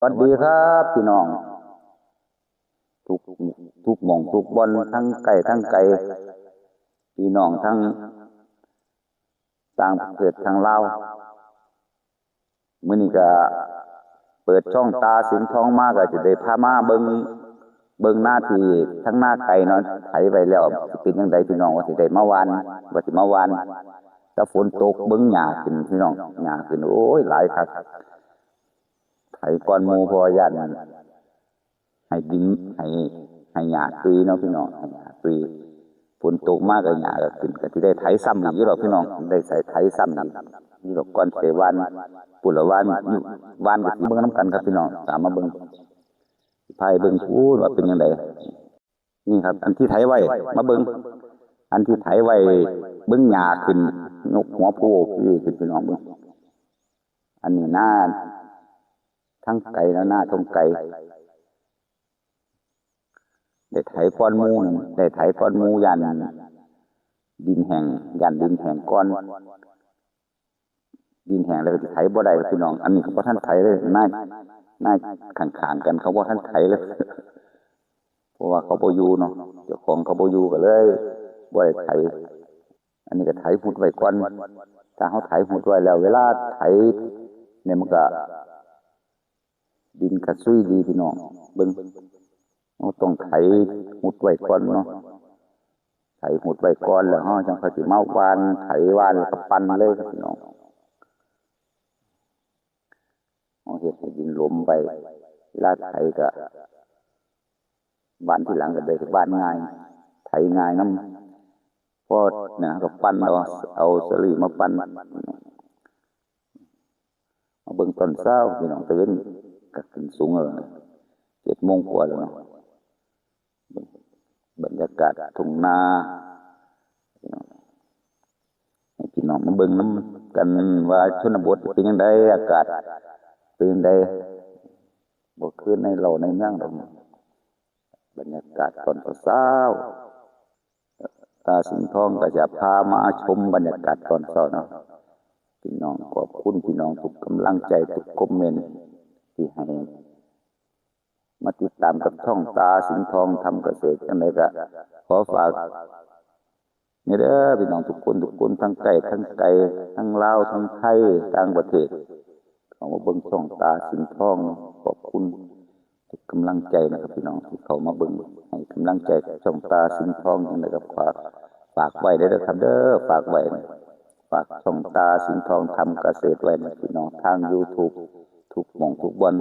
สวัสดีครับพี่น้องทุกทุกหม่องทุกบอนทั้งไก่ทั้งไก่พี่น้องทั้งต่างประเทศทั้งลาวมื้อนี้ก็เปิดช่องตาสิงห์ทองมาก็จะได้พามาเบิ่งหน้าที่ทั้งหน้าไก่เนาะไถไปแล้วสิเป็นจังไดพี่น้องว่าสิได้มาหวานว่าสิมาหวานถ้าฝนตกเบิ่งหญ้าขึ้นพี่น้องหญ้าขึ้นโอ้ยหลายคักไถก่อนหมู่เพราะว่าย้านให้ดินให้หญ้าตุยเนาะพี่น้องให้หญ้าตุยฝนตกมากก็หญ้าก็ขึ้นก็สิได้ไถซ้ำอีกอยู่ดอกพี่น้องได้ใส่ไถซ้ำอีกนี่ดอกก่อนสิหวานปุ่นละหวานอยู่หวานก็สิเบิ่งนำกันครับพี่น้องตามมาเบิ่งพายเบิ่งพูดว่าเป็นจังไดนี่ครับอันที่ไถไว้มาเบิ่งอันที่ไถไว้เบิ่งหญ้าขึ้นยกหัวโพขึ้นพี่น้องเบิ่งอันนี้หน้าทั้งไก่แล้วหน้าทงไก่ได้ไถก้อนหมู่นั่นได้ไถก้อนหมู่ยันดินแห้งยันดินแห้งก้อนดินแห้งแล้วก็สิไถบ่ได้พี่น้องอันนี้เขาบ่ทันไถเลยหน้าข้างๆกันเขาบ่ทันไถเลยเพราะว่าเขาบ่อยู่เนาะเจ้าของเขาบ่อยู่ก็เลยบ่ได้ไถอันนี้ก็ไถหุดไว้ก่อนถ้าเฮาไถหุดไว้แล้วเวลาไถเนี่ยมันก็ดินกระซุยดีพี่น้องเบิ่งเราต้องไถหุดไว้ก่อนเนาะไถหุดไว้ก่อนแล้วเฮาจังค่อยสิมาหว่านไถหว่านแล้วก็ปั่นเลยครับพี่น้องเฮาเฮ็ดให้ดินหลมไปเวลาไถก็หว่านทีหลังก็ได้หว่านง่ายไถง่ายนำพอเนี่ยก็ปั่นเอาสลีมาปั่นมาเบิ่งตอนเช้าพี่น้องตะเวนก็ขึ้นสูงแล้ว7 โมงกว่าแล้วเนาะบรรยากาศทุ่งนาให้พี่น้องมาเบิ่งนำกันว่าชนบทเป็นจังไดอากาศเป็นจังไดบ่คือในเราในเมืองดอกบรรยากาศตอนเช้าตาสิงห์ทองก็จะพามาชมบรรยากาศตอนเช้าเนาะพี่น้องขอบคุณพี่น้องทุกกำลังใจทุกคอมเมนต์ที่ให้มาติดตามกับช่องตาสิงห์ทองทำเกษตรจังไดก็ขอฝากนี่เด้อพี่น้องทุกคนทั้งไกลทั้งลาวทั้งไทยต่างประเทศเข้ามาเบิ่งช่องตาสิงห์ทองขอบคุณทุกกำลังใจนะครับพี่น้องที่เข้ามาเบิ่งให้กำลังใจกับช่องตาสิงห์ทองจังไดก็ฝากไว้เด้อครับเด้อฝากไว้ฝากช่องตาสิงห์ทองทำเกษตรไว้นะพี่น้องทาง YouTube ทุกหม่องทุกวัน